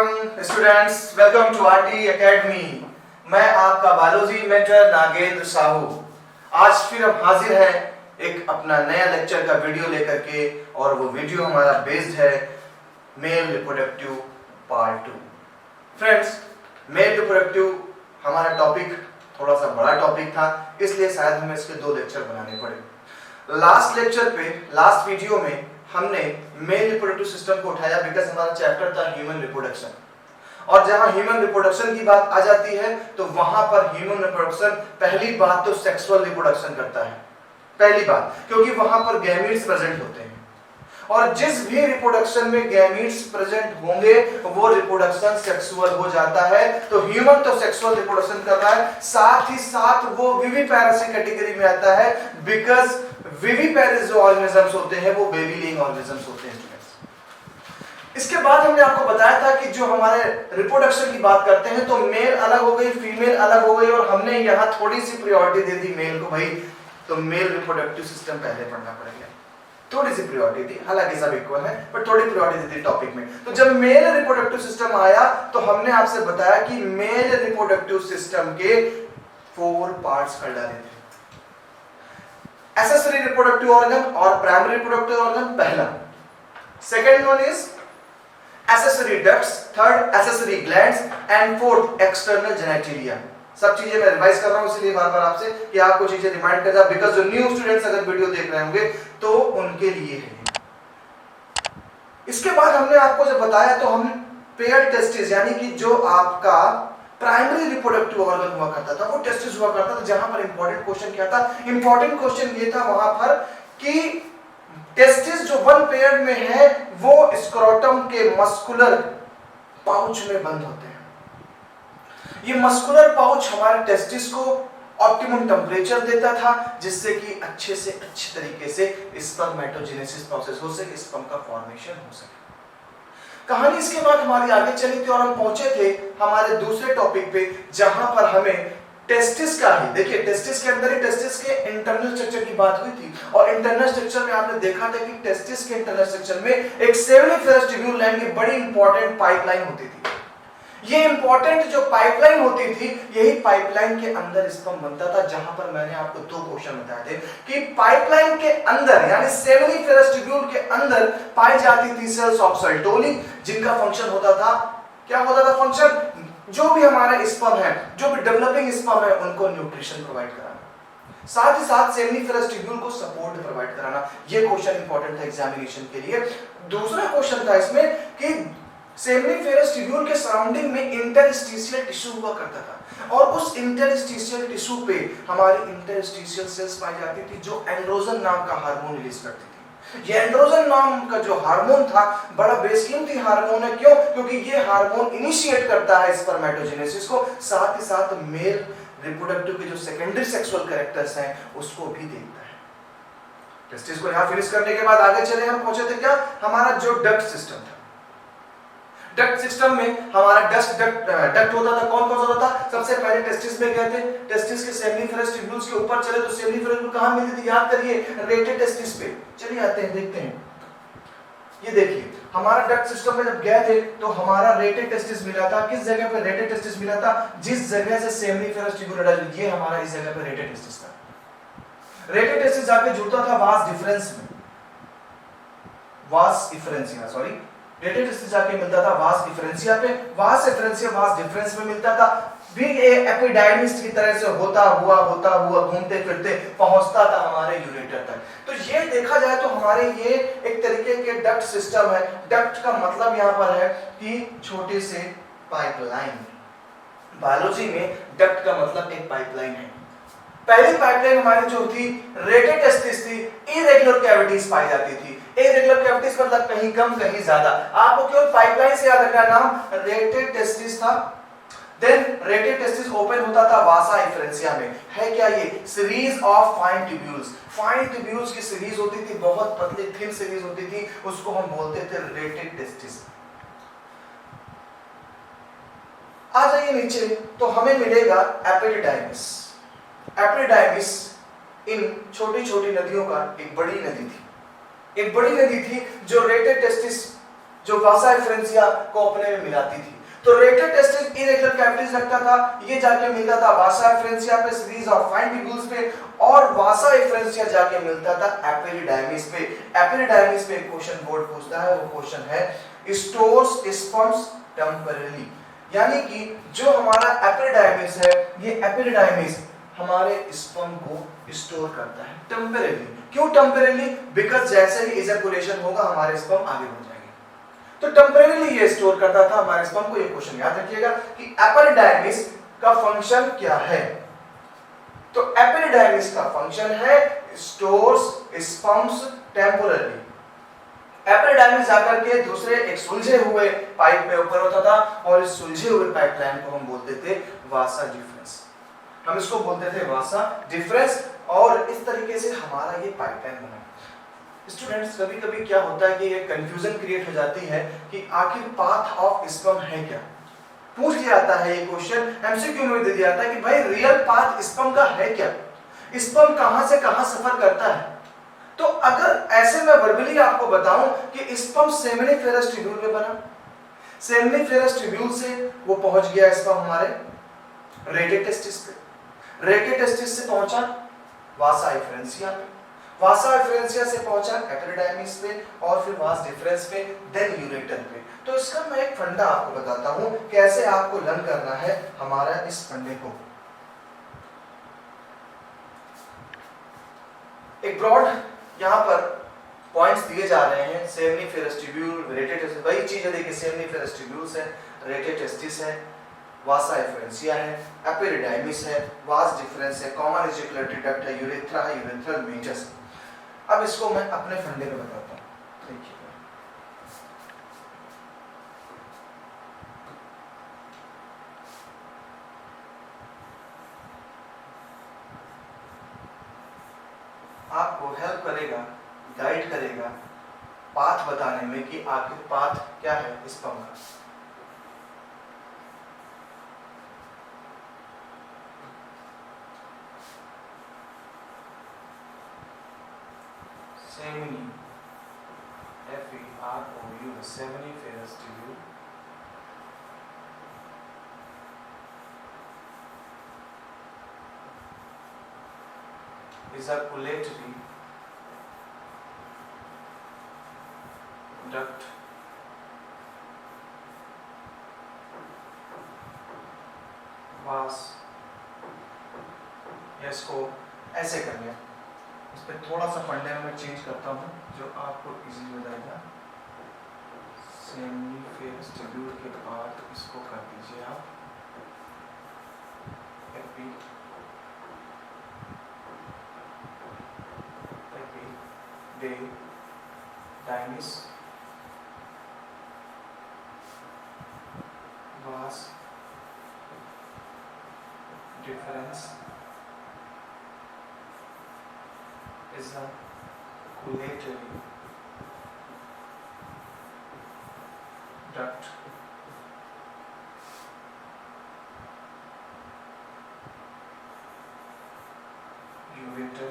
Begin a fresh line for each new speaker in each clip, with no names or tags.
Welcome students, welcome to RT academy. मैं आपका biology mentor Nagendra Sahu. आज फिर हम हाजिर हैं एक अपना नया लेक्चर का वीडियो लेकर के, और वो वीडियो हमारा बेस्ड है male reproductive part 2। Friends, male reproductive हमारा टॉपिक थोड़ा सा बड़ा टॉपिक था, इसलिए शायद हमें इसके 2 लेक्चर बनाने पड़े। लास्ट लेक्चर पे, लास्ट वीडियो में हमने मेल रिप्रोडक्टिव सिस्टम को उठाया बिकॉज हमारा चैप्टर था ह्यूमन रिप्रोडक्शन, और जहां ह्यूमन रिप्रोडक्शन की बात आ जाती है तो वहां पर ह्यूमन रिप्रोडक्शन पहली बात तो सेक्सुअल रिप्रोडक्शन करता है, पहली बात, क्योंकि वहां पर गैमीट्स प्रेजेंट होते हैं, और जिस भी रिप्रोडक्शन में गैमीट्स प्रेजेंट होंगे वो रिप्रोडक्शन सेक्सुअल हो जाता है। तो ह्यूमन तो सेक्सुअल रिप्रोडक्शन कर रहा है, साथ ही साथ वो विविपेरस कैटेगरी में आता है बिकॉज विविपेरस जो ऑर्गेनिजम्स होते हैं वो बेबी लेइंग ऑर्गेनिजम्स होते हैं। इसके बाद हमने आपको बताया था कि जो हमारे रिप्रोडक्शन की बात करते हैं तो मेल अलग हो गई, फीमेल अलग हो गई, और हमने यहाँ थोड़ी सी प्रायोरिटी दे दी मेल को। भाई तो मेल रिप्रोडक्टिव सिस्टम पहले पढ़ना पड़ेगा, थोड़ी सी प्रायोरिटी दी, हालांकि सब इक्वल है पर थोड़ी प्रायोरिटी दी टॉपिक में। तो जब मेल रिप्रोडक्टिव सिस्टम आया तो हमने आपसे बताया कि मेल रिप्रोडक्टिव सिस्टम के 4 पार्ट्स कर डाले थे, एक्सेसरी रिप्रोडक्टिव ऑर्गन और प्राइमरी रिप्रोडक्टिव ऑर्गन पहला, second one is accessory ducts, third accessory glands and fourth external genitalia. सब चीजें मैं रिवाइज कर रहा हूं इसलिए बार-बार आपसे कि आपको चीजें रिमाइंड कर जाए, बिकॉज़ जो न्यू स्टूडेंट्स अगर वीडियो देख रहे होंगे तो उनके लिए है। इसके बाद हमने आपको जब बताया तो हम पेयर्ड टेस्टिस, यानी कि जो आपका प्राइमरी रिप्रोडक्टिव ऑर्गन हुआ करता था वो टेस्टिस हुआ करता था, जहां पर इंपॉर्टेंट क्वेश्चन क्या था, इंपॉर्टेंट क्वेश्चन ये था वहां पर कि टेस्टिस जो वन पेयर में है वो स्क्रोटम के मस्कुलर पाउच में बंद होते हैं। ये मस्कुलर पाउच हमारे टेस्टिस को ऑप्टिमम टेम्परेचर देता था, जिससे कि अच्छे से अच्छे तरीके से स्पर्मेटोजेनेसिस प्रोसेस हो सके, स्पर्म का फॉर्मेशन हो सके। कहानी इसके बाद हमारी आगे चली थी और हम पहुंचे थे हमारे दूसरे टॉपिक पे, जहां पर हमें टेस्टिस का ही, देखिए टेस्टिस के अंदर ही टेस्टिस के इंटरनल स्ट्रक्चर की बात हुई थी, और इंटरनल स्ट्रक्चर में आपने देखा था कि टेस्टिस के इंटरनल स्ट्रक्चर में एक सेमिनिफेरस ट्यूब्यूल लाइन की बड़ी इंपॉर्टेंट पाइपलाइन होती थी। ये इंपॉर्टेंट जो पाइपलाइन होती थी, यही पाइपलाइन के अंदर स्पर्म बनता था, जहां पर मैंने आपको 2 क्वेश्चन बताए थे कि पाइपलाइन के अंदर यानी सेमिनिफेरस ट्यूब्यूल के अंदर पाई जाती थी सेल्स ऑफ सर्टोली, जिनका फंक्शन होता था, क्या होता था फंक्शन, जो भी हमारा स्पर्म है, जो भी डेवलपिंग स्पर्म है, उनको न्यूट्रिशन प्रोवाइड कराना, साथ ही साथ सेमिनिफेरस ट्यूब्यूल को सपोर्ट प्रोवाइड कराना। ये क्वेश्चन इंपॉर्टेंट था एग्जामिनेशन के लिए। दूसरा क्वेश्चन था इसमें कि सेमिनिफेरस ट्यूब्यूल के सराउंडिंग में इंटरस्टिशियल टिश्यू हुआ करता था, और उस इंटरस्टिशियल टिश्यू पे हमारी इंटरस्टिशियल सेल्स पाई जाती थी जो एंड्रोजन नाम का हार्मोन रिलीज करती थी। ये एंड्रोजन नाम का जो हार्मोन था बड़ा बेसकीमती हार्मोन है, क्यों? क्योंकि ये हार्मोन इनिशिएट करता है स्पर्मेटोजेनेसिस को, साथ ही साथ मेल रिप्रोडक्टिव के जो सेकेंडरी सेक्सुअल कैरेक्टर्स हैं उसको भी देखता है। टेस्टिस को यहां फिनिश करने के बाद आगे चले, हम पहुंचे थे क्या, हमारा जो डक्ट सिस्टम था। डक्ट सिस्टम में हमारा डक्ट होता था, कौन कौन सा होता था, सबसे पहले टेस्टिस में गए थे, टेस्टिस के सेमिनिफेरस ट्यूब्यूल्स के ऊपर चले तो सेमिनिफेरस ट्यूब्यूल कहां मिलती थी, याद करिए, रेटेड टेस्टिस पे। चलिए आते हैं, देखते हैं। ये देखिए हमारा डक्ट सिस्टम में जब गए थे तो हमारा रेटेड टेस्टिस मिला था, किस जगह पे रेटेड टेस्टिस मिला था, जिस जगह से सेमिनिफेरस ट्यूब्यूल हटा, ये हमारा इस जगह पे रेटेड टेस्टिस था। रेटेड टेस्टिस जाके जुड़ता था वास डिफरेंस में, वास डिफरेंसिया, सॉरी, रेटेड टेस्टिस जाके मिलता था वास डिफरेंसिया पे, वास डिफरेंसिया वास डिफरेंस में मिलता था, भी एपिडाइमिस की तरह से होता हुआ घूमते फिरते पहुंचता था हमारे यूरेटर तक। तो ये देखा जाए तो हमारे ये एक तरीके के डक्ट सिस्टम है। डक्ट का मतलब यहाँ पर है कि छोटे से पाइपलाइन, बायोलॉजी में डक्ट का मतलब एक पाइपलाइन है। पहली पाइपलाइन हमारी जो थी रेटेड टेस्टिस थी, इरेगुलर कैविटीज पाई जाती थी। इरेगुलर कैविटीज मतलब कहीं कम कहीं ज्यादा, आपको केवल पाइपलाइन से याद रखना, नाम रेटेड टेस्टिस था। देन रेटेड टेस्टिस ओपन होता था वासा इफरेंसिया में, है क्या ये, series of fine tubules, fine tubules की सीरीज होती थी, बहुत पतली थिन सीरीज होती थी, उसको हम बोलते थे रेटेड टेस्टिस। आ जाइए नीचे तो हमें मिलेगा एपिडाइमिस। एपिडाइमिस इन छोटी छोटी नदियों का एक बड़ी नदी थी, एक बड़ी नदी थी जो रेटेड टेस्टिस जो वासा एफरेंसिया को अपने में मिलाती थी। तो रेटेड टेस्टिस इरेगुलर कैविटीज रखता था, ये जाके मिलता था वासा एफरेंसिया पे, सीरीज और फाइन ट्यूब्यूल्स पे, और वासा एफरेंसिया जाके मिलता था एपिडिडाइमिस पे। एपिडिडाइमिस पे एक क्वेश्चन बोर्ड पूछता है, वो क्वेश्चन है स्टोर्स स्पर्म्स टेम्परेरी, यानी कि जो हमारा एपिडिडाइमिस है, ये एपिडिडाइमिस हमारे स्पर्म को स्टोर करता है टेम्परेरी। क्यों टेम्परेरी? बिकॉज जैसे ही इजैकुलेशन होगा हमारे स्पर्म आगे बढ़ जाएंगे, तो टेम्परेरी ये स्टोर करता था हमारे स्पर्म को। ये क्वेश्चन याद रखिएगा कि एपिडिडाइमिस का फंक्शन क्या है। तो एपिडिडाइमिस का फंक्शन है स्टोर्स स्पर्म्स टेम्परेरी। एपिडिडाइमिस जाकर के दूसरे एक सुलझे हुए पाइप में ऊपर होता था, और इस सुलझे हुए पाइपलाइन को हम बोलते थे वासा डिफरेंस। हम इसको बोलते थे वासा डिफरेंस, और इस तरीके से हमारा ये पाइपलाइन बना। स्टूडेंट्स, कभी कभी क्या होता है कि एक कंफ्यूजन क्रिएट हो जाती है कि आखिर पाथ ऑफ स्पर्म है क्या। पूछ लिया जाता है ये क्वेश्चन, एमसीक्यू में दे दिया जाता है कि भाई रियल पाथ स्पर्म का है क्या, स्पर्म कहां से कहां सफर करता है। तो अगर ऐसे मैं वर्बली आपको बताऊं कि स्पर्म सेमिनिफेरस ट्यूब्यूल में बना, सेमिनिफेरस ट्यूब्यूल से वो पहुंच गया स्पर्म हमारे रेटेड टेस्टिस पे, रेटेड टेस्टिस से पहुंचा वासा एफरेंसिया पे, वासा एफरेंसिया से पहुंचा एपिडिडाइमिस पे, और फिर वास डिफरेंस पे, देन यूरेटर पे। तो इसका मैं एक फंडा आपको बताता हूं कैसे आपको लर्न करना है हमारा इस फंडे को। एक ब्रॉड यहां पर पॉइंट्स दिए जा रहे हैं, सेमिनिफेरस ट्यूब्यूल, रेटेड टेस्टिस, वही चीज है। देखिए सेमिनिफेरस ट्यूब्यूल्स है, रेटेड टेस्टिस है, वासा एफरेंसिया है, एपिडिडाइमिस है, वास डिफरेंस है, कॉमन इजैकुलेटरी डक्ट है, यूरेथ्रा है, यूरेथ्रल मेजस। अब इसको मैं अपने फंडे में बताता हूं। देखिए आपको हेल्प करेगा, गाइड करेगा पाथ बताने में कि आखिर पाथ क्या है स्पर्म का। सेमिनी FEROU seminiferous tubule ejaculatory duct vas। इसको ऐसे कर लिया, इस पर थोड़ा सा फंडे में चेंज करता हूँ जो आपको इजी हो जाएगा। सेमिनिफेरस ट्यूब्यूल के बाद इसको कर दीजिए आप epididymis, vas difference, ejaculatory duct, ureter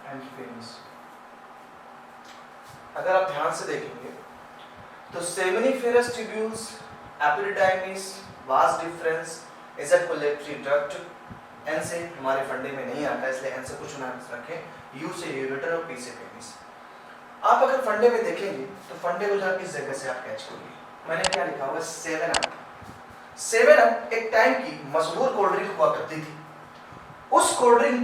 and penis। अगर आप ध्यान से देखेंगे तो seminiferous tubules, epididymis, vas deferens, ejaculatory duct, एन से हमारे फंडे में नहीं आता, इसलिए एन से कुछ ना रखें, यू से यूरेटर और पी से पेनिस। आप अगर फंडे में देखेंगे तो फंडे को जरा किस जगह से आप कैच करोगे। मैंने क्या लिखा हुआ, 7 अप। 7 अप एक टाइम की मशहूर कोल्ड ड्रिंक हुआ करती थी, उस कोल्ड ड्रिंक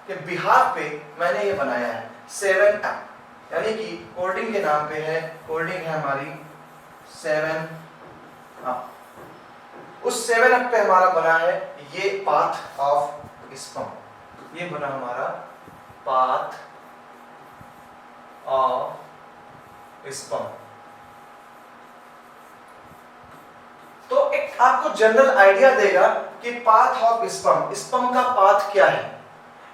के बिहाफ पे मैंने ये बनाया है 7 अप, यानी कि कोल्ड ड्रिंक के नाम पे है, कोल्ड ड्रिंक है हमारी 7 अप। उस 7 अप पे हमारा बना है ये पाथ ऑफ स्पर्म, ये बना हमारा पाथ ऑफ स्पर्म। तो एक आपको जनरल आइडिया देगा कि पाथ ऑफ स्पर्म, स्पर्म का पाथ क्या है।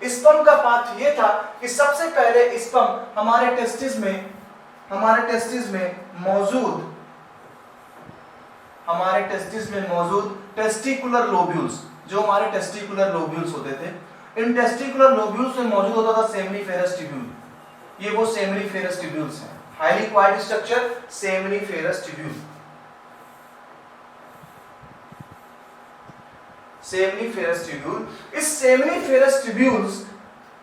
स्पर्म का पाथ ये था कि सबसे पहले स्पर्म हमारे टेस्टिस में मौजूद टेस्टिकुलर लोब्यूल्स, जो हमारे टेस्टिकुलर लोब्यूल्स होते थे, इन टेस्टिकुलर लोब्यूल्स में मौजूद होता था सेमिनिफेरस ट्यूब्यूल। ये वो सेमिनिफेरस ट्यूब्यूल्स हैं, highly quite structure seminiferous tubule. Seminiferous tubule, इस सेमिनिफेरस ट्यूब्यूल्स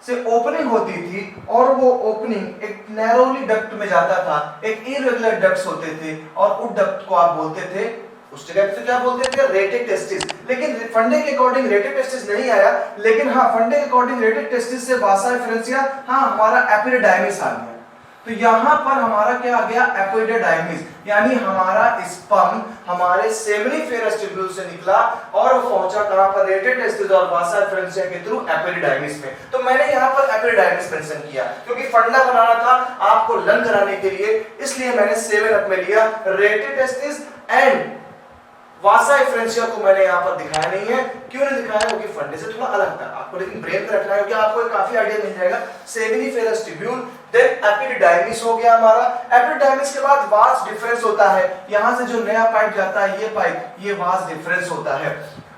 से ओपनिंग होती थी और वो ओपनिंग एक नैरोली डक्ट में जाता था, एक इरेगुलर डक्ट्स होते थे और उस डक्ट को आप बोलते थे, उस जगह पे क्या बोलते थे, रेटेड टेस्टिस। लेकिन फंडे के अकॉर्डिंग रेटेड टेस्टिस नहीं आया, लेकिन हाँ फंडे के अकॉर्डिंग रेटेड टेस्टिस से वासा एफरेंसिया, हाँ हमारा एपिडिडाइमिस आ गया। तो यहाँ पर हमारा क्या आ गया, एपिडिडाइमिस, यानी हमारा स्पर्म हमारे सेमिनिफेरस ट्यूब्यूल से निकला और वो पहुंचा कहां पर, रेटेड टेस्टिस और वासा एफरेंसिया के थ्रू एपिडिडाइमिस में। तो मैंने यहाँ पर एपिडिडाइमिस मेंशन किया क्योंकि फंडा बनाना था आपको लर्न कराने के लिए, इसलिए मैंने 7 अप में लिया। रेटेड टेस्टिस एंड वासा एफरेंसिया को मैंने यहाँ पर दिखाया नहीं है। क्यों नहीं दिखाया, क्योंकि फंडे से थोड़ा अलग था आपको, लेकिन ब्रेन पे रखना है क्योंकि आपको काफी आइडिया मिल जाएगा। सेमिनिफेरस ट्यूब्यूल, देन एपिडिडाइमिस हो गया हमारा। एपिडिडाइमिस के बाद वास डिफरेंस होता है, यहाँ से जो नया पाइप जाता है ये पाइप, ये वास डिफरेंस होता है।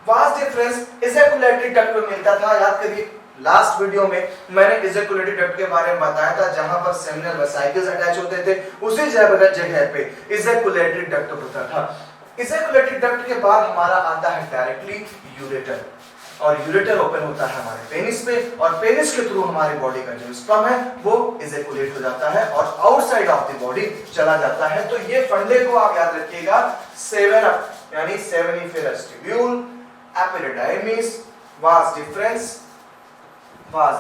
वास डिफरेंस इजैकुलेटरी डक्ट में मिलता था, याद करिए लास्ट वीडियो में मैंने इजैकुलेटरी डक्ट के बारे में बताया था, जहां पर सेमिनल वेसिकल्स अटैच होते थे, उसी जगह पे इजैकुलेटरी डक्ट होता था। इजैकुलेटरी डक्ट के बाद हमारा आता है डायरेक्टली यूरेटर, और यूरेटर ओपन होता है हमारे पेनिस पे, और पेनिस के थ्रू हमारी बॉडी का जो स्पर्म है वो इजैकुलेट हो जाता है और आउटसाइड ऑफ द बॉडी चला जाता है। तो ये फंडे को आप याद रखिएगा, 7 अप यानी seminiferous tubule, epididymis, vas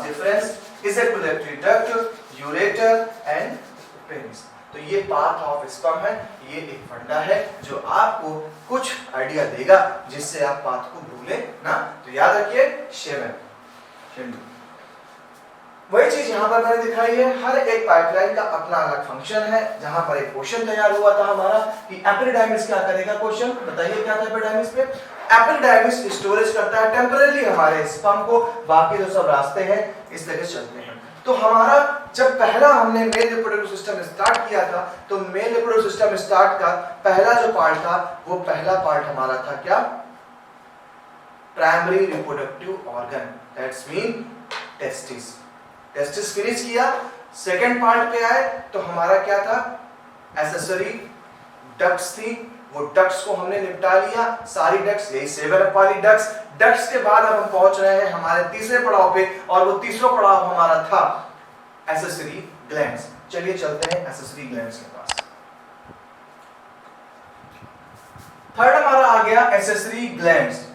difference, ejaculatory duct, ureter and penis. तो ये पाथ ऑफ स्पर्म है, ये एक फंडा है जो आपको कुछ आइडिया देगा जिससे आप पाथ को भूले ना। तो याद रखिए 7। वही चीज यहां पर मैंने दिखाई है, हर एक पाइपलाइन का अपना अलग फंक्शन है। जहां पर एक क्वेश्चन तैयार हुआ था हमारा कि एपिडिडाइमिस क्या करेगा, क्वेश्चन बताइए क्या था एपिडिडाइमिस पे। एपिडिडाइमिस स्टोरेज करता है टेम्परेरी हमारे स्पर्म को, बाकी जो सब रास्ते हैं इस तरह चलते हैं। तो हमारा जब पहला हमने मेल रिप्रोडक्टिव सिस्टम स्टार्ट किया था, तो मेल रिप्रोडक्टिव सिस्टम स्टार्ट का पहला जो पार्ट था, वो पहला पार्ट हमारा था क्या, primary reproductive organ, that's mean testis. Testis finish किया, सेकंड पार्ट पे आए तो हमारा क्या था, एसेसरी डक्ट्स थी, वो डक्ट्स को हमने निपटा लिया, सारी डक्ट्स, यही 7 अप वाली डक्ट्स। डक्ट्स के बाद अब हम पहुंच रहे हैं हमारे तीसरे पड़ाव पे, और वो तीसरा पड़ाव हमारा था एसेसरी ग्लैंड्स। चलिए चलते हैं एसेसरी ग्लैंड्स के पास। थर्ड हमारा आ गया एसेसरी ग्लैंड्स।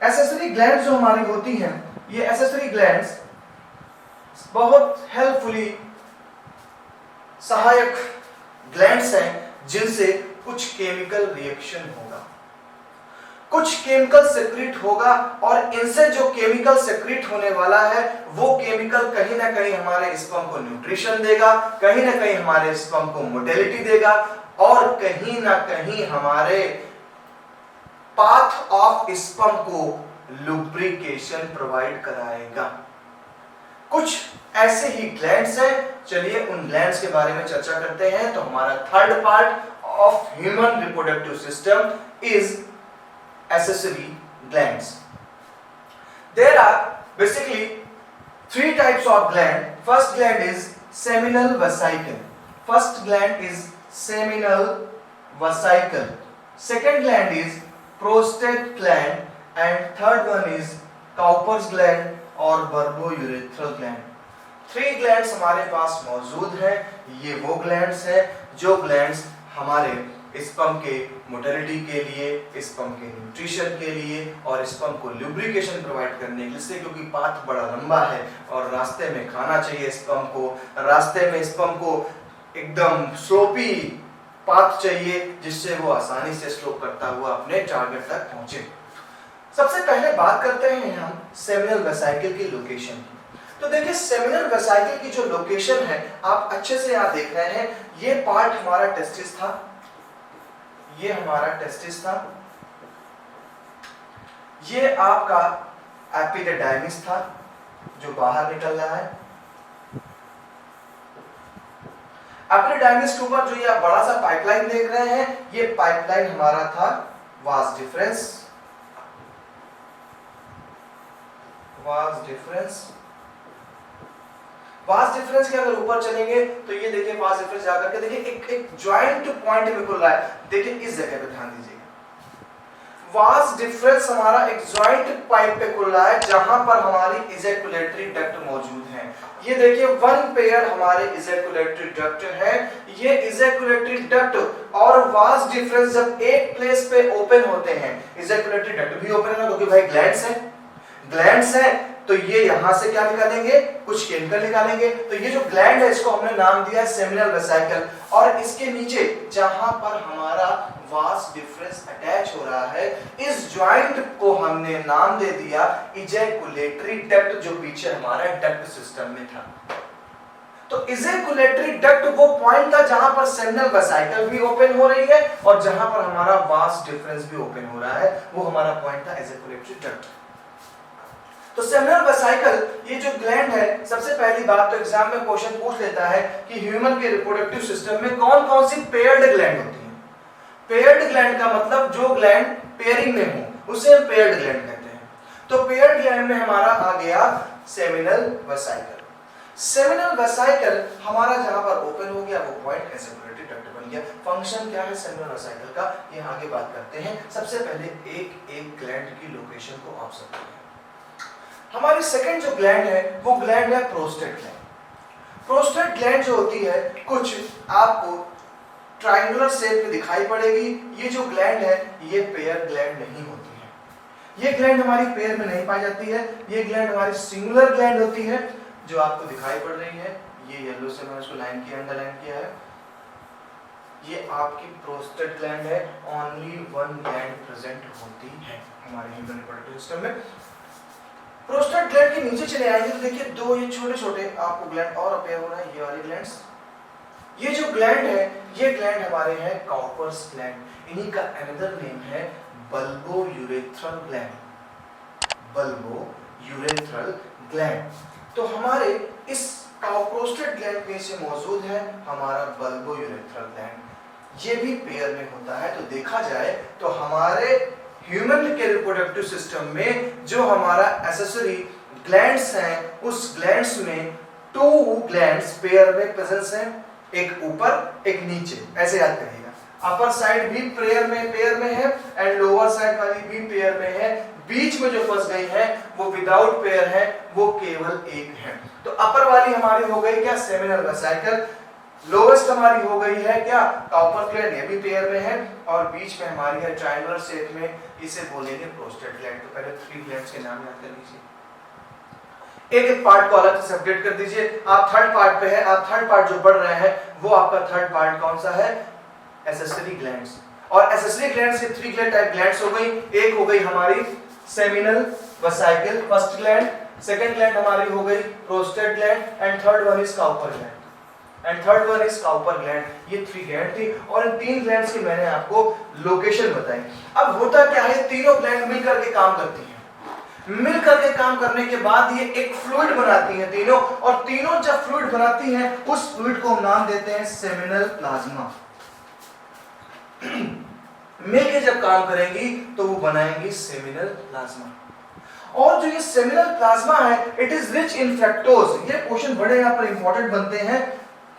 एसेसरी ग्लैंड्स जो हमारी होती हैं, ये एसेसरी ग्लैंड्स बहुत हेल्पफुली सहायक ग्लैंड्स हैं जिनसे कुछ केमिकल रिएक्शन होगा, कुछ केमिकल सेक्रेट होगा, और इनसे जो केमिकल सेक्रेट होने वाला है वो केमिकल कहीं ना कहीं हमारे स्पर्म को न्यूट्रिशन देगा, कहीं ना कहीं हमारे स्पर्म को मोटिलिटी देगा, और कहीं ना कहीं हमारे पाथ ऑफ स्पर्म को लुब्रिकेशन प्रोवाइड कराएगा। कुछ ऐसे ही ग्लैंड्स हैं, चलिए उन ग्लैंड्स के बारे में चर्चा करते हैं। तो हमारा third part of human reproductive system is accessory glands. There are basically 3 types of gland. First gland is seminal vesicle. First gland is seminal vesicle. Second gland is prostate gland, and third one is Cowper's gland or barbourethral gland. 3 glands हमारे पास मौजूद हैं। ये वो glands हैं जो glands हमारे sperm के motility के लिए, स्पर्म के न्यूट्रिशन के लिए और स्पर्म को लुब्रिकेशन प्रोवाइड करने के लिए, क्योंकि पाथ बड़ा लंबा है और रास्ते में खाना चाहिए स्पर्म को, रास्ते में स्पर्म को एकदम स्लोपी पाथ चाहिए जिससे वो आसानी से स्लोप करता हुआ अपने टारगेट तक पहुंचे। सबसे पहले बात करते हैं हम सेमिनल वेसिकल की लोकेशन की। तो देखिए सेमिनल वेसिकल की जो लोकेशन है, आप अच्छे से यहाँ देख रहे हैं, ये पार्ट हमारा टेस्टिस था, ये हमारा टेस्टिस था, ये आपका एपिडिडाइमिस था जो बाहर निकल रहा है। एपिडिडाइमिस के ऊपर जो ये बड़ा सा पाइपलाइन देख रहे हैं, ये पाइपलाइन हमारा था वास डिफरेंस। वास डिफरेंस के अगर ऊपर चलेंगे तो ये देखिए वास डिफरेंस जाकर के देखिए एक ज्वाइंट पॉइंट में खुल रहा है, देखिए इस जगह पे ध्यान दीजिए। वास डिफरेंस हमारा एक ज्वाइंट पाइप पे खुल रहा है जहां पर हमारी इजैकुलेटरी डक्ट मौजूद है। ये देखिए वन पेयर हमारे इजैकुलेटरी डक्ट है। ये इजैकुलेटरी डक्ट और वास डिफरेंस जब एक प्लेस पे ओपन होते हैं, इजैकुलेटरी डक्ट भी ओपन है ना क्योंकि भाई ग्लैंड्स है, ग्लैंड्स है, तो ये यहां से क्या निकालेंगे, कुछ केमिकल निकालेंगे। तो ये जो ग्लैंड है इसको हमने नाम दिया है सेमिनल वेसिकल, और इसके नीचे जहां पर हमारा वास डिफरेंस अटैच हो रहा है, इस ज्वाइंट को हमने नाम दे दिया इजैकुलेटरी डक्ट, जो पीछे हमारा डक्ट सिस्टम में था। तो इजैकुलेटरी डक्ट वो पॉइंट था जहां पर सेमिनल वेसिकल भी ओपन हो रही है और जहां पर हमारा वास डिफरेंस भी ओपन हो रहा है, वो हमारा पॉइंट था इजैकुलेटरी डक्ट। तो सेमिनल वेसिकल ये जो ग्लैंड है, सबसे पहली बात तो एग्जाम में क्वेश्चन पूछ लेता है कि ह्यूमन के रिप्रोडक्टिव सिस्टम में कौन कौन सी पेयर्ड ग्लैंड होती हैं। पेयर्ड ग्लैंड का मतलब जो ग्लैंड पेयरिंग में हो उसे हम पेयर्ड ग्लैंड कहते हैं। तो पेयर्ड ग्लैंड में हमारा आ गया सेमिनल वेसिकल। सेमिनल वेसिकल हमारा जहां पर ओपन हो गया वो पॉइंट इजैकुलेटरी डक्ट बन गया। फंक्शन क्या है सेमिनल वेसिकल का, ये आगे बात करते हैं। सबसे पहले एक ग्लैंड की लोकेशन को ऑब्जर्व करें। हमारी सेकंड जो ग्लैंड है वो ग्लैंड है प्रोस्टेट ग्लैंड। प्रोस्टेट ग्लैंड जो होती है कुछ आपको ट्रायंगुलर शेप में दिखाई पड़ेगी। ये जो ग्लैंड है ये पेयर ग्लैंड नहीं होती है, ये ग्लैंड हमारी पेयर में नहीं पाई जाती है। ये ग्लैंड हमारी सिंगुलर ग्लैंड होती है जो आपको दिखाई पड़ रही है। ये येलो से मैंने उसको लाइन किया, अंडरलाइन किया है। ये आपकी प्रोस्टेट ग्लैंड है। ओनली वन ग्लैंड प्रेजेंट होती है हमारे ह्यूमन रिप्रोडक्टिव सिस्टम में। प्रोस्टेट ग्लैंड के नीचे चले आएंगे तो देखिए दो ये छोटे छोटे आपको ग्लैंड और अपीयर हो रहा है, ये वाले ग्लैंड्स। ये जो ग्लैंड है ये ग्लैंड हमारे हैं काउपर्स ग्लैंड। इन्हीं का अनदर नेम है bulbo urethral gland, bulbo urethral gland. तो हमारे इस प्रोस्टेट ग्लैंड में से मौजूद है हमारा बल्बो यूरेथ्रल ग्लैंड। ये भी पेयर में होता है। तो देखा जाए तो हमारे ह्यूमन के रिप्रोडक्टिव सिस्टम में जो हमारा एक्सेसरी ग्लैंड्स हैं उस ग्लैंड्स में टू ग्लैंड्स पेयर में प्रेजेंस हैं, एक ऊपर एक नीचे, ऐसे याद करिएगा। अपर साइड भी पेयर में है एंड लोअर साइड वाली भी पेयर में है। बीच में जो फंस गई है वो विदाउट पेयर है, वो केवल एक है। तो अपर वाली हमारी हो गई क्या सेमिनल वेसिकल, लोवेस्ट हमारी हो गई है क्या काउपर ग्लैंड, ये भी पेयर में है, और बीच में हमारी है ट्रायंगुलर शेप में, इसे बोलेंगे प्रोस्टेट ग्लैंड। तो पहले थ्री ग्लैंड्स के नाम याद कर लीजिए। एक एक पार्ट को अलग से अपडेट कर दीजिए। आप थर्ड पार्ट पे है, आप थर्ड पार्ट जो पढ़ रहे हैं वो आपका थर्ड पार्ट कौन सा है, एक्सेसरी ग्लैंड्स। और एक्सेसरी ग्लैंड्स के थ्री टाइप ग्लैंड्स हो गई। एक हो गई हमारी seminal vesicle first gland, second gland हमारी हो गई prostate gland, and third one is Cowper gland, ये थ्री ग्लैंड थी। और इन तीन ग्लैंड्स की मैंने आपको लोकेशन बताई। अब होता क्या है, तीनों ग्लैंड मिलकर के काम करती हैं। मिलकर के काम करने के बाद ये एक फ्लूइड बनाती हैं तीनों, और तीनों जब फ्लूइड बनाती हैं उस फ्लूइड को हम नाम देते हैं सेमिनल प्लाज्मा। मिलके जब काम करेंगी तो वो बनाएंगी सेमिनल प्लाज्मा। और जो ये सेमिनल प्लाज्मा है it is rich in fructose. ये क्वेश्चन बड़े यहाँ पर इंपॉर्टेंट बनते हैं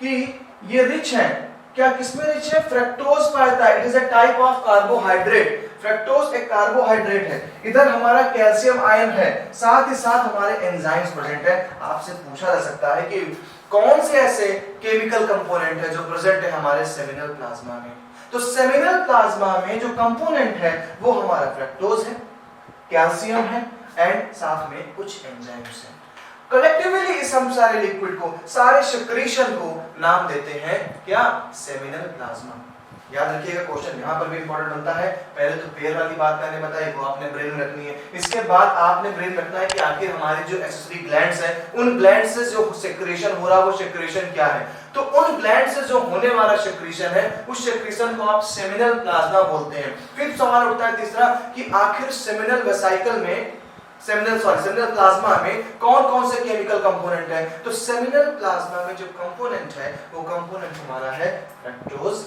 कि ये रिच है, क्या किसमें रिच है, फ्रक्टोज पाता है। It is a type of carbohydrate. Fructose एक कार्बोहाइड्रेट है। इधर हमारा कैल्शियम आयन है, साथ ही साथ हमारे एंजाइम्स प्रेजेंट है। आपसे पूछा जा सकता है कि कौन से ऐसे केमिकल कंपोनेंट है जो प्रेजेंट है हमारे सेमिनल प्लाज्मा में। तो सेमिनल प्लाज्मा में जो कंपोनेंट है वो हमारा फ्रक्टोज है, कैल्शियम है एंड साथ में कुछ एंजाइम्स हैं। कलेक्टिवली इस हम सारे लिक्विड को, सारे सेक्रेशन को नाम देते हैं क्या, सेमिनल प्लाज्मा। याद रखिएगा क्वेश्चन यहाँ पर भी इंपॉर्टेंट बनता है। पहले तो पेयर वाली बात मैंने बताई, वो आपने ब्रेन में रखनी है। इसके बाद आपने ब्रेन रखना है कि आखिर हमारे जो एक्सेसरी ग्लैंड्स हैं उन ग्लैंड्स से जो सेक्रेशन हो रहा है वो सेक्रेशन क्या है। तो उन ग्लैंड से जो होने वाला सेक्रेशन है उस सेक्रेशन को आप सेमिनल प्लाज्मा बोलते हैं। फिर सवाल उठता है तीसरा कि आखिर सेमिनल वेसिकल में सेमिनल प्लाज्मा में कौन कौन से केमिकल कंपोनेंट है। तो सेमिनल प्लाज्मा में जो कंपोनेंट है वो कंपोनेंट हमारा है fructose,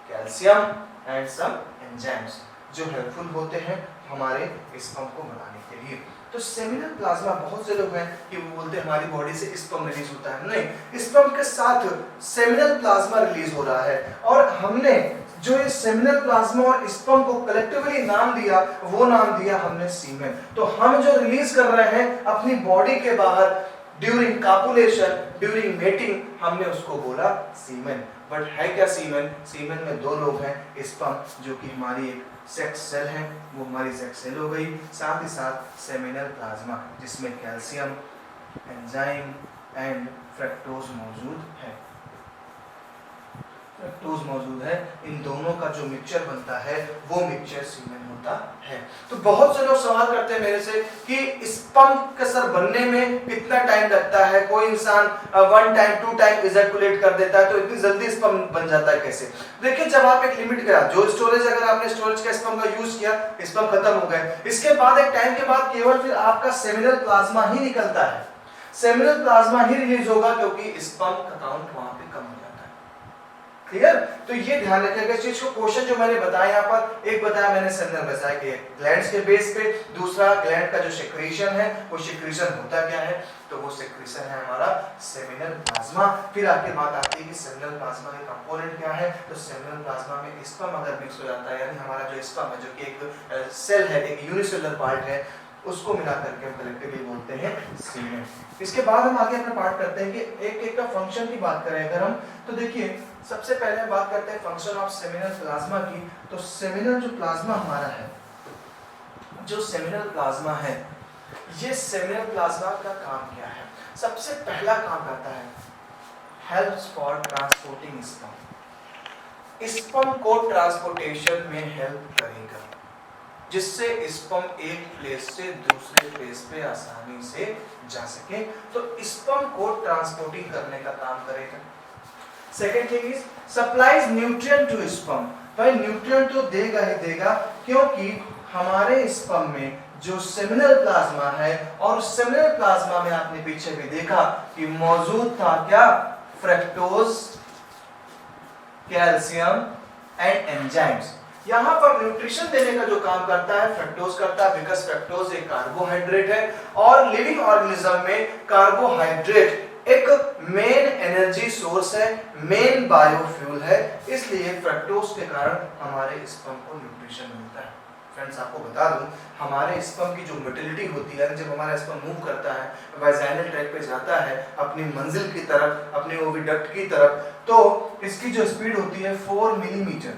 calcium and some enzymes जो हेल्पफुल होते हैं हमारे इस पंप को बनाने के लिए। तो सेमिनल प्लाज्मा, बहुत से लोग हैं कि वो बोलते हैं हमारी बॉडी से स्पर्म रिलीज होता है, नहीं, स्पर्म के साथ सेमिनल प्लाज्मा रिलीज हो रहा है। और हमने जो ये सेमिनल प्लाज्मा और स्पर्म को कलेक्टिवली नाम दिया, वो नाम दिया हमने सीमेन। तो हम जो रिलीज कर रहे हैं अपनी बॉडी के बाहर ड्यूरिंग कापुलेशन, ड्यूरिंग मेटिंग, हमने उसको बोला सीमेन। बट है क्या सीमेन? सीमेन में दो लोग हैं, स्पर्म जो कि हमारी एक सेक्स सेल है, वो हमारी सेक्स सेल हो गई, साथ ही साथ सेमिनल प्लाज्मा जिसमें कैल्शियम, एंजाइम एंड फ्रक्टोज मौजूद है। फ्रक्टोज मौजूद है, इन दोनों का जो मिक्सचर बनता है वो मिक्सचर सीमेन होता है। तो बहुत से लोग सवाल करते हैं मेरे से कि स्पर्म का सर बनने में कितना टाइम लगता है, कोई इंसान 1 टाइम 2 टाइम इजैकुलेट कर देता है तो इतनी जल्दी स्पर्म बन जाता है कैसे? देखिए, जब आप एक लिमिट का जो स्टोरेज, अगर आपने स्टोरेज का स्पर्म का यूज किया, स्पर्म खत्म हो गए, इसके बाद एक टाइम के बाद केवल फिर आपका सेमिनल प्लाज्मा ही निकलता है, सेमिनल प्लाज्मा ही रिलीज होगा क्योंकि स्पर्म का काउंट वहां पे कम हो जाता है। क्लियर? तो ये ध्यान रखिएगा इस चीज को। क्वेश्चन जो मैंने बताया यहाँ पर, एक बताया मैंने सेमिनल वसाइल के ग्लैंड्स के बेस पे, दूसरा ग्लैंड का जो सेक्रेशन है वो सेक्रेशन होता क्या है, तो वो सेक्रेशन है हमारा सेमिनल प्लाज्मा। फिर आपके बात आती है कि सेमिनल प्लाज्मा के कंपोनेंट क्या है, तो सेमिनल प्लाज्मा में स्पर्म अगर मिक्स हो जाता है, यानी हमारा जो स्पर्म है जो कि एक सेल है, एक यूनिसेलुलर पार्ट है, उसको मिला करके हम कलेक्टिवली बोलते हैं सीमेन। इसके बाद हम आगे अपना पार्ट करते हैं कि एक एक का फंक्शन की बात करें अगर हम, तो देखिए सबसे पहले हम बात करते हैं फंक्शन ऑफ सेमिनल प्लाज्मा की। तो सेमिनल जो प्लाज्मा हमारा है, जो सेमिनल प्लाज्मा है, ये सेमिनल प्लाज्मा का काम क्या है? सबसे पहला काम करता है helps for transporting sperm. Sperm को ट्रांसपोर्टेशन में हेल्प करेगा, जिससे स्पर्म एक प्लेस से दूसरे प्लेस पे आसानी से जा सके, तो स्पर्म को ट्रांसपोर्टिंग करने का काम करेगा। Second thing is supplies nutrient to sperm. भाई न्यूट्रिएंट तो देगा ही देगा, क्योंकि हमारे स्पर्म में जो सेमिनल प्लाज्मा है, और उस सेमिनल प्लाज्मा में आपने पीछे भी देखा कि मौजूद था क्या, फ्रक्टोज, कैल्शियम एंड एंजाइम्स। यहाँ पर न्यूट्रिशन देने का जो काम करता है फ्रक्टोज करता है, बिकॉज़ फ्रक्टोज एक कार्बोहाइड्रेट है, और लिविंग ऑर्गेनिज्म में कार्बोहाइड्रेट एक मेन एनर्जी सोर्स है, मेन बायोफ्यूल है, इसलिए फ्रक्टोज के कारण हमारे स्पर्म को न्यूट्रिशन मिलता है। फ्रेंड्स, आपको बता दूं, हमारे स्पर्म की जो मोटिलिटी होती है, जब हमारा स्पर्म मूव करता है, वाजाइनल ट्रैक पे जाता है अपनी मंजिल की तरफ, अपने ओविडक्ट की तरफ, तो इसकी जो स्पीड होती है 4 मिलीमीटर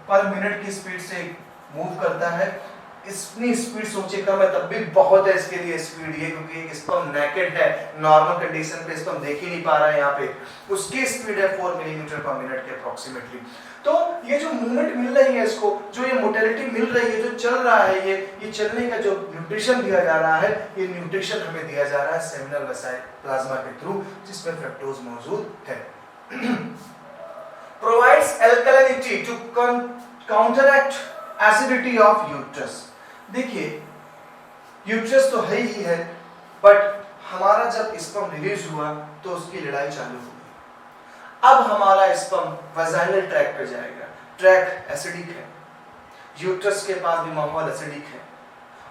पर मिनट की स्पीड से मूव करता है। इतनी स्पीड सोचिएगा, मैं तब भी बहुत है इसके लिए स्पीड ये, क्योंकि एक स्पर्म नेकेड है, नॉर्मल कंडीशन पे स्पर्म देख ही नहीं पा रहा है यहाँ पे, उसकी स्पीड है 4 मिलीमीटर पर मिनट के अप्रोक्सीमेटली। तो ये जो मूवमेंट मिल रही है इसको, जो ये मोटिलिटी मिल रही है, जो चल रहा है, ये चलने का जो न्यूट्रिशन दिया जा रहा है, ये न्यूट्रिशन हमें दिया जा रहा है सेमिनल वसाइल प्लाज्मा के थ्रू, जिसमें फ्रक्टोज मौजूद है। provides alkalinity to counteract acidity of uterus। देखिए, यूट्रस तो है ही है, बट हमारा जब स्पर्म रिलीज हुआ तो उसकी लड़ाई चालू हो गई। अब हमारा स्पर्म वाजाइनल ट्रैक पे जाएगा, ट्रैक एसिडिक है, यूट्रस के पास भी माहौल एसिडिक है,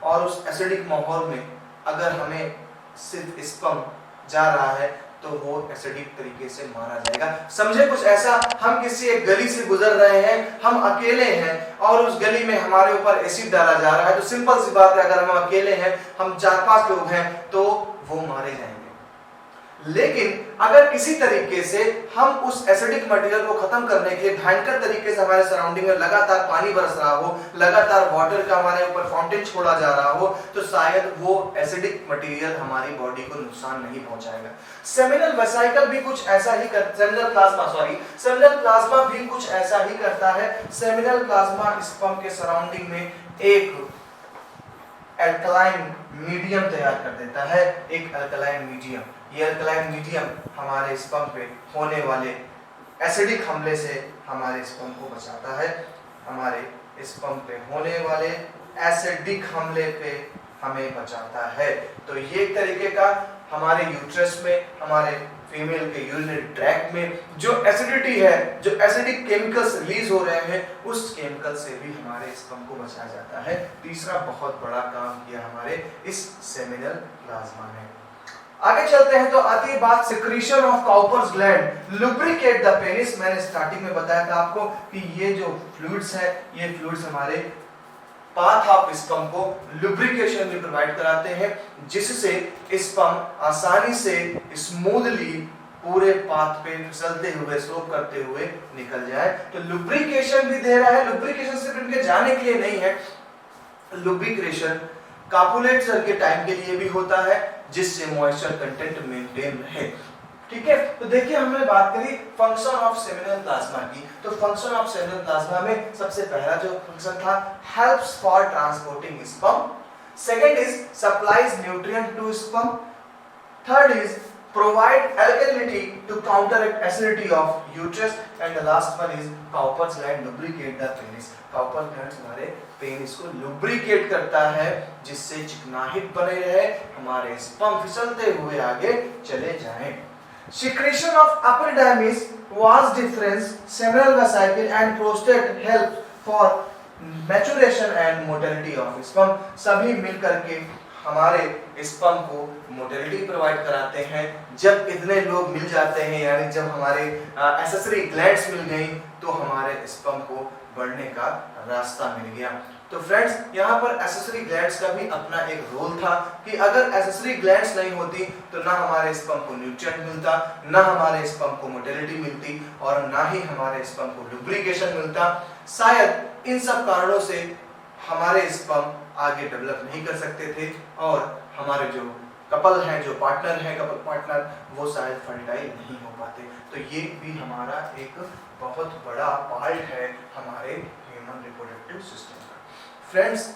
और उस एसिडिक माहौल में अगर हमें सिर्फ स्पर्म जा रहा है तो वो एसिडिक तरीके से मारा जाएगा। समझे कुछ ऐसा, हम किसी एक गली से गुजर रहे हैं, हम अकेले हैं, और उस गली में हमारे ऊपर एसिड डाला जा रहा है, तो सिंपल सी बात है, अगर हम अकेले हैं, हम 4-5 लोग हैं, तो वो मारे जाएंगे। लेकिन अगर किसी तरीके से हम उस एसिडिक मटेरियल को खत्म करने के लिए भयंकर तरीके से हमारे सराउंडिंग में लगातार पानी बरस रहा हो, लगातार वाटर का हमारे ऊपर फाउंटेन छोड़ा जा रहा हो, तो शायद वो एसिडिक मटेरियल हमारी बॉडी को नुकसान नहीं पहुंचाएगा। सेमिनल वेसिकल भी कुछ ऐसा ही सेमिनल प्लाज्मा भी कुछ ऐसा ही करता है। सेमिनल प्लाज्मा स्पर्म के सराउंडिंग में एक अल्कलाइन मीडियम तैयार कर देता है, एक अल्कलाइन मीडियम। ये अल्कलाइन मीडियम हमारे स्पर्म पे होने वाले एसिडिक हमले से हमारे स्पर्म को बचाता है, हमारे स्पर्म पे होने वाले एसिडिक हमले पे हमें बचाता है। तो ये एक तरीके का हमारे यूट्रस में, हमारे फीमेल के यूरिनरी ट्रैक्ट में जो एसिडिटी है, जो एसिडिक केमिकल्स रिलीज हो रहे हैं, उस केमिकल से भी हमारे स्पर्म को बचाया जाता है। तीसरा बहुत बड़ा काम किया हमारे इस सेमिनल प्लाज्मा ने। आगे चलते हैं तो आती है बात secretion of Cowper's gland lubricate the penis. मैंने स्टार्टिंग में बताया था आपको कि ये जो फ्लूइड्स है, ये फ्लूइड्स हमारे पाथ ऑफ स्पर्म को लुब्रिकेशन भी प्रोवाइड कराते हैं, जिससे स्पर्म आसानी से स्मूथली पूरे पाथ पे फिसलते हुए, स्लोप करते हुए निकल जाए। तो लुब्रिकेशन भी दे रहा है। लुब्रिकेशन सिर्फ इनके जाने के लिए नहीं है, लुब्रिकेशन कापुलेट के टाइम के लिए भी होता है, जिससे मॉइस्चर कंटेंट मेंटेन रहे। ठीक है, तो देखिए हमने बात करी फंक्शन ऑफ सेमिनल प्लाज्मा की। तो फंक्शन ऑफ सेमिनल प्लाज्मा में सबसे पहला जो फंक्शन था, helps for transporting sperm. Second is supplies nutrient to sperm. Third is provide alkalinity to counteract acidity of uterus. And the last one is Cowper's gland lubricate the penis. Cowper's gland हमारे penis को lubricate करता है, जिससे चिकनाहट बने रहे, हमारे sperm फिसलते हुए आगे चले जाएं। Secretion of epidermis, vas deferens, seminal vesicle and prostate help for maturation and motility of sperm। सभी मिलकर के हमारे स्पर्म को मोटिलिटी प्रोवाइड कराते हैं। जब इतने लोग मिल जाते हैं, यानी जब हमारे एक्सेसरी ग्लैंड्स मिल गई, तो हमारे स्पर्म को बढ़ने का रास्ता मिल गया। तो फ्रेंड्स, यहाँ पर एक्सेसरी ग्लैंड्स का भी अपना एक रोल था कि अगर एक्सेसरी ग्लैंड्स नहीं होती तो ना हमारे स्पर्म को न्यूट्रिएंट मिलता, ना हमारे स्पर्म को मोटिलिटी मिलती, और ना ही हमारे स्पर्म को लुब्रिकेशन मिलता। शायद इन सब कारणों से हमारे स्पर्म आगे डेवलप नहीं कर सकते थे, और हमारे जो कपल हैं, जो पार्टनर हैं, कपल पार्टनर, वो शायद फर्टाइल नहीं हो पाते। तो ये भी हमारा एक बहुत बड़ा पार्ट है हमारे ह्यूमन रिप्रोडक्टिव सिस्टम का। फ्रेंड्स,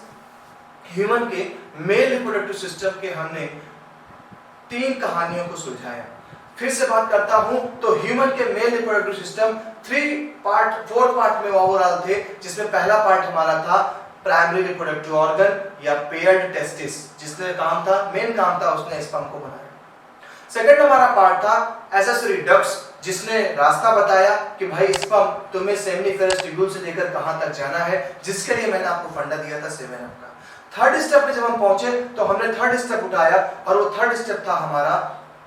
ह्यूमन के मेल रिप्रोडक्टिव सिस्टम के हमने 3 कहानियों को सुलझाया। फिर से बात करता हूं तो ह्यूमन के मेल रिप्रोडक्टिव सिस्टम 4 पार्ट में ओवरऑल थे, जिसमें पहला पार्ट हमारा था प्राइमरी रिप्रोडक्टिव ऑर्गन या पेयर्ड टेस्टिस, जिसने काम था, मेन काम था, उसने स्पर्म को बनाया। सेकंड हमारा पार्ट था एक्सेसरी डक्ट्स, जिसने रास्ता बताया कि भाई स्पर्म तुम्हें सेमिनिफेरस ट्यूब्यूल से लेकर कहां तक जाना है, जिसके लिए मैंने आपको फंडा दिया था 7 का। थर्ड स्टेप पे जब हम पहुंचे तो हमने थर्ड स्टेप उठाया, और वो थर्ड स्टेप था हमारा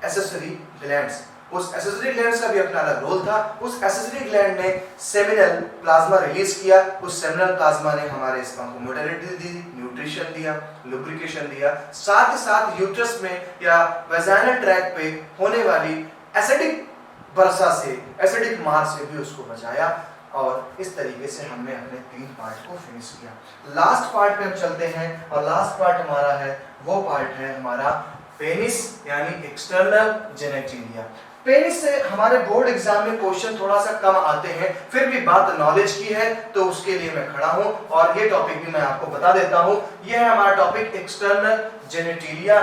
एक्सेसरी ग्लैंड्स। उस एक्सेसरी ग्लैंड्स का भी अपना अलग रोल था। उस एक्सेसरी ग्लैंड ने सेमिनल प्लाज्मा रिलीज किया। उस सेमिनल प्लाज्मा ने हमारे स्पर्म को मोटिलिटी दी, न्यूट्रिशन दिया, लुब्रिकेशन दिया, साथ ही साथ यूट्रस में या वेजाइनल ट्रैक्ट पे होने वाली एसिडिक वर्षा से, एसिडिक मार से भी उसको बचाया। और इस तरीके से हमने अपने 3 पार्ट को फिनिश किया। लास्ट पार्ट पे हम चलते हैं, और लास्ट पार्ट हमारा है, वो पार्ट है हमारा पेनिस यानी एक्सटर्नल जेनेटिलिया। पेनिस से हमारे बोर्ड एग्जाम में क्वेश्चन थोड़ा सा कम आते हैं, फिर भी बात नॉलेज की है तो उसके लिए मैं खड़ा हूं, और ये टॉपिक भी मैं आपको बता देता हूं। ये है हमारा टॉपिक एक्सटर्नल जेनेटिलिया,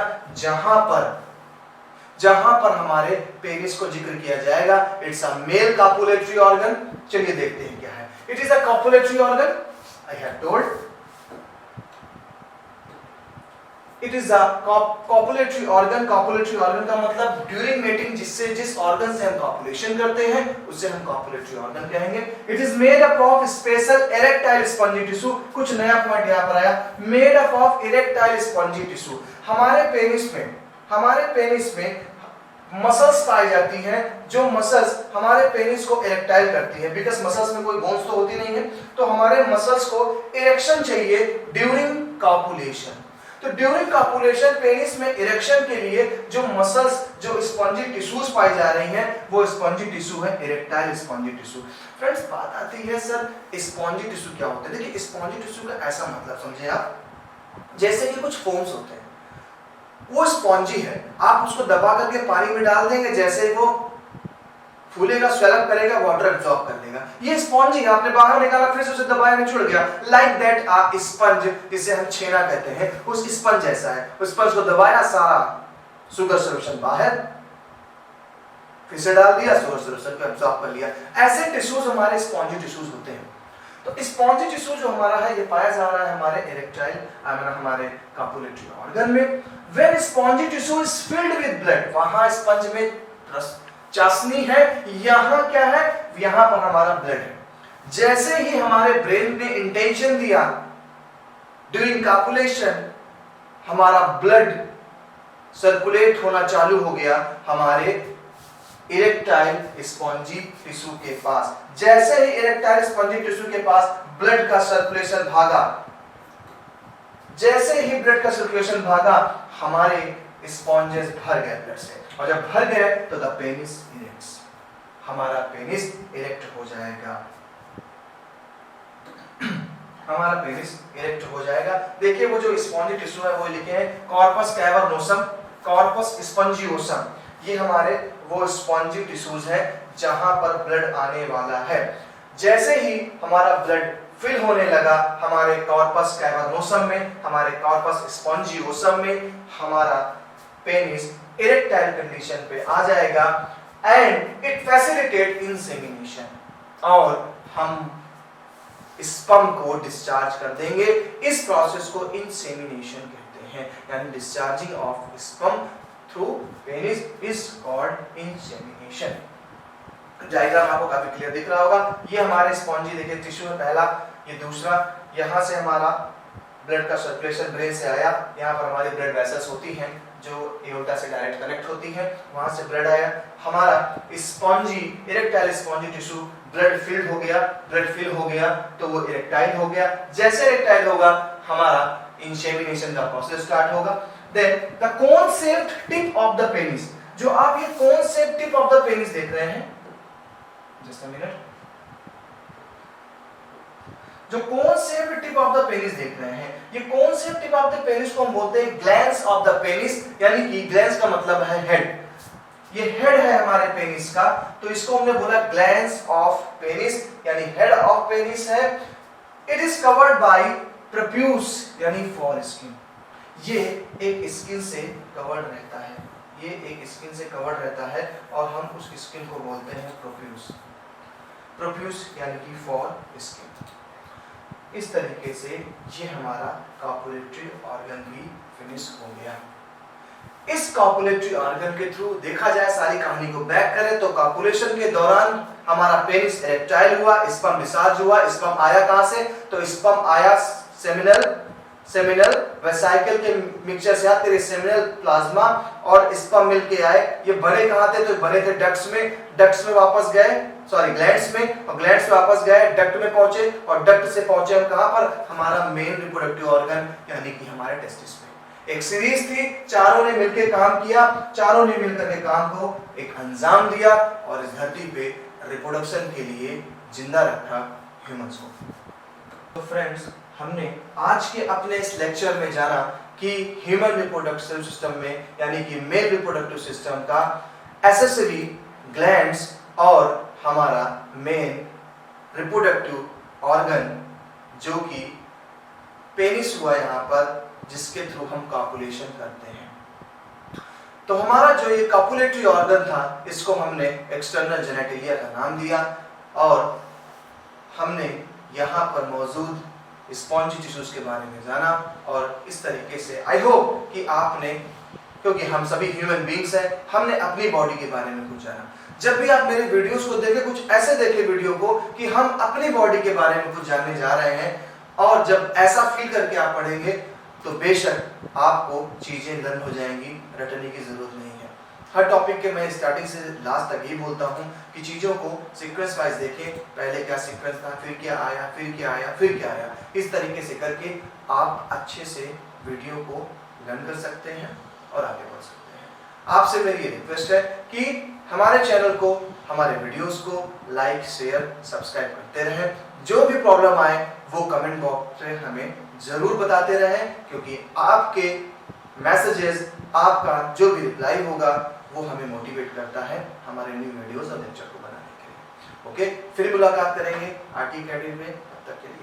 जहां पर हमारे पेनिस को जिक्र किया जाएगा। It's a male copulatory organ. चलिए देखते हैं क्या है। It is a copulatory organ, I have told. It is a copulatory organ. Copulatory organ का मतलब ड्यूरिंग मेटिंग जिस ऑर्गन से हम कॉपुलेशन करते हैं उसे हम कॉपुलेटरी ऑर्गन कहेंगे। It is made up of special erectile spongy tissue. कुछ नया पॉइंट यहां पर आया, made up of erectile spongy tissue. हमारे पेनिस में मसल्स पाई जाती हैं, जो मसल्स हमारे पेनिस को इरेक्टाइल करती है। बिकॉज मसल्स में कोई बोन्स तो होती नहीं है, तो हमारे मसल्स को इरेक्शन चाहिए ड्यूरिंग कॉपुलेशन। तो ड्यूरिंग कॉपुलेशन पेनिस में इरेक्शन के लिए जो मसल्स, जो स्पंजी टिश्यूज पाई जा रही हैं, वो स्पंजी टिश्यू है, इरेक्टाइल स्पंजी टिश्यू। फ्रेंड्स, बात आती है सर स्पंजी टिश्यू क्या होता है। देखिए, स्पंजी टिश्यू का ऐसा मतलब समझे आप, जैसे कि कुछ फोम्स होते हैं, वो स्पॉन्जी है, आप उसको दबा करके पानी में डाल देंगे, जैसे वो फूलेगा, स्वेलअप करेगा, वाटर एब्जॉर्ब कर लेगा। ये स्पॉन्जी, आपने बाहर निकाला, फिर से उसे दबाया, निचुड़ गया। लाइक दैट आ स्पंज, जिसे हम छेना कहते हैं, उस स्पंज जैसा है। उस स्पंज को दबाया, सारा शुगर सॉल्यूशन बाहर, फिर से डाल दिया, शुगर सॉल्यूशन को एब्जॉर्ब कर लिया। ऐसे टिश्यूज हमारे स्पॉन्जी टिश्यूज होते हैं। तो स्पॉन्जी टिश्यू जो हमारा है, ये पाया जा रहा है हमारे इरेक्टाइल, हमारे कॉपुलेटरी ऑर्गन में। When spongy tissue is filled with blood, वहां स्पंज में चाशनी है, यहां क्या है, यहां पर हमारा ब्लड है। जैसे ही हमारे ब्रेन ने इंटेंशन दिया ड्यूरिंग कैलकुलेशन, हमारा ब्लड सर्कुलेट होना चालू हो गया हमारे इरेक्टाइल स्पॉन्जी टिश्यू के पास। जैसे ही इरेक्टाइल स्पॉन्जी टिश्यू के पास ब्लड का सर्कुलेशन भागा, जैसे ही ब्लड का सर्कुलेशन भागा, हमारे स्पॉन्जेस भर गए ब्लड से, और जब भर गए तो द पेनिस इरेक्ट्स, हमारा पेनिस इरेक्ट हो जाएगा, हमारा पेनिस इरेक्ट हो जाएगा। देखिए वो जो स्पॉन्जी टिश्यू है वो लिखे हैं कॉर्पस कैवर्नोसम, कॉर्पस स्पंजियोसम, ये हमारे वो स्पॉन्जी टिश्यूज है जहां पर ब्लड आने वाला है। जैसे ही हमारा ब्लड फिल होने लगा हमारे कॉर्पस कैवर्नोसम में, हमारे कॉर्पस स्पंजियोसम में, हमारा पेनिस इरेक्टाइल कंडीशन पे आ जाएगा एंड इट फैसिलिटेट इंसेमिनेशन, और हम स्पर्म को डिस्चार्ज कर देंगे। इस प्रोसेस को इंसेमिनेशन कहते हैं, यानी discharging of sperm through penis is called insemination. Diagram आपको काफी क्लियर दिख रहा होगा। ये हमारे स्पॉन्जी देखिए टिश्यू है पहला, ये दूसरा, यहाँ से हमारा ब्लड का सर्कुलेशन ब्रेन से आया, यहाँ पर हमारी ब्लड वेसल्स होती हैं जो एओर्टा से डायरेक्ट कनेक्ट होती हैं, वहां से ब्लड आया, हमारा spongy erectile spongy tissue blood filled हो गया, ब्लड फिल हो गया तो वो इरेक्टाइल हो गया। जैसे इरेक्टाइल होगा हमारा इंसेमिनेशन का प्रोसेस स्टार्ट होगा। Then the cone shaped tip of the penis, जो आप ये cone shaped tip of the penis देख रहे हैं, जस्ट अ मिनट, जो cone shaped tip of the penis देख रहे हैं, ये cone shaped tip of the penis को हम बोलते हैं ग्लैंड्स ऑफ द पेनिस, यानी कि ग्लैंड्स का मतलब है हेड। ये हेड है हमारे पेनिस का, तो इसको हमने बोला ग्लैंड्स ऑफ पेनिस, यानी हेड ऑफ पेनिस है। इट इज कवर्ड बाय प्रोप्यूस यानी फॉर स्किन, ये एक स्किन से कवर्ड रहता है, ये एक स्किन से कवर्ड रहता है और हम उस स्किन को बोलते हैं प्रोप्यूस, प्रोप्यूस यानी कि फॉर स्किन। इस तरीके से ये हमारा कॉपुलेटरी ऑर्गन भी फिनिश हो गया। इस कॉपुलेटरी ऑर्गन के थ्रू देखा जाए, सारी कहानी को बैक करें तो कॉपुलेशन के दौरान हमारा पेनिस इरेक्टाइल हुआ, स्पर्म डिस्चार्ज हुआ। स्पर्म आया कहां से, तो स्पर्म आया सेमिनल वेसाइकल के मिक्सचर से आया, तेरे सेमिनल प्लाज्मा और स्पर्म मिलके आए। ये बने कहां थे, तो बने थे डक्ट्स में, डक्ट्स में वापस गए, सॉरी ग्लैंड्स में, और ग्लैंड्स से वापस गए, डक्ट में पहुंचे, और डक्ट से पहुंचे हम कहां पर, हमारा मेन रिप्रोडक्टिव ऑर्गन यानी कि हमारे टेस्टिस में। एक सीरीज थी, चारों ने मिलकर काम किया, चारों ने मिलकर के काम को एक अंजाम दिया और इस धरती पे रिप्रोडक्शन के लिए जिंदा रखा ह्यूमंस को। तो फ्रेंड्स, हमने आज के अपने इस लेक्चर में जाना कि ह्यूमन रिप्रोडक्टिव सिस्टम में यानी कि मेल रिप्रोडक्टिव सिस्टम का एसेसरी ग्लैंड्स और हमारा मेन रिप्रोडक्टिव ऑर्गन जो कि पेनिस हुआ यहाँ पर, जिसके थ्रू हम कॉपुलेशन करते हैं। तो हमारा जो ये कॉपुलेटरी ऑर्गन था, इसको हमने एक्सटर्नल जेनेटिलिया का नाम दिया और हमने यहाँ पर मौजूद स्पॉन्जी टिश्यूज के बारे में जाना। और इस तरीके से आई होप कि आपने, क्योंकि हम सभी ह्यूमन बीइंग्स हैं, हमने अपनी बॉडी के बारे में कुछ जाना। जब भी आप मेरे वीडियोस को देखें, कुछ ऐसे देखें वीडियो को कि हम अपनी बॉडी के बारे में कुछ जानने जा रहे हैं, और जब ऐसा फील करके आप पढ़ेंगे तो बेशक आपको चीजें लर्न हो जाएंगी, रटने की जरूरत नहीं है। हर टॉपिक के मैं स्टार्टिंग से लास्ट तक ये बोलता हूँ कि चीजों को सीक्वेंस वाइज देखें, पहले क्या सीक्वेंस था, फिर क्या आया, फिर क्या आया, फिर क्या आया। इस तरीके से करके आप अच्छे से वीडियो को लर्न कर सकते हैं और आगे बढ़ सकते हैं। आपसे मेरी ये रिक्वेस्ट है कि हमारे चैनल को, हमारे वीडियोस को लाइक, शेयर, सब्सक्राइब करते रहें। जो भी प्रॉब्लम आए वो कमेंट बॉक्स में हमें जरूर बताते रहें, क्योंकि आपके मैसेजेस, आपका जो भी रिप्लाई होगा वो हमें मोटिवेट करता है हमारे न्यू वीडियोस और लेक्चर को बनाने के लिए। ओके, फिर मुलाकात करेंगे आरटी अकेडमी में, तब तक के लिए।